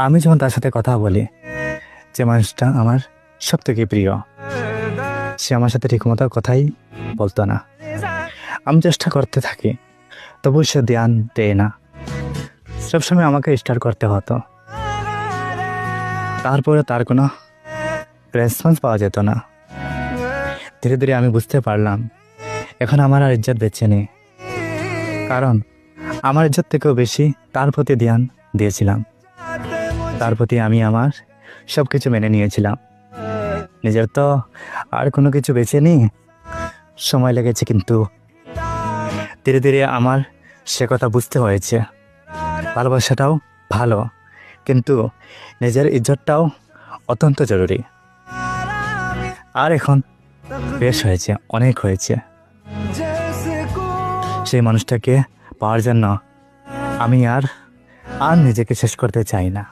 আমি যখন তার সাথে কথা বলি, যে মানুষটা আমার সব থেকে প্রিয়, সে আমার সাথে ঠিকমতো কথাই বলতো না। আমি চেষ্টা করতে থাকি, তবু সে ধ্যান দেয় না। সবসময় আমাকে স্টার্ট করতে হতো, তারপরে তার কোনো রেসপন্স পাওয়া যেত না। ধীরে ধীরে আমি বুঝতে পারলাম এখন আমার আর ইজ্জত বেঁচে নেই, কারণ আমার ইজ্জত থেকেও বেশি তার প্রতি ধ্যান দিয়েছিলাম। তার প্রতি আমি আমার সব কিছু মেনে নিয়েছিলাম। নিজের তো আর কোনো কিছু বেঁচে নেই। সময় লেগেছে, কিন্তু ধীরে ধীরে আমার সে কথা বুঝতে হয়েছে। ভালোবাসাটাও ভালো, কিন্তু নিজের ইজ্জতটাও অত্যন্ত জরুরি। আর এখন বেশ হয়েছে, অনেক হয়েছে। সেই মানুষটাকে পাওয়ার জন্য আমি আর নিজেকে শেষ করতে চাই না।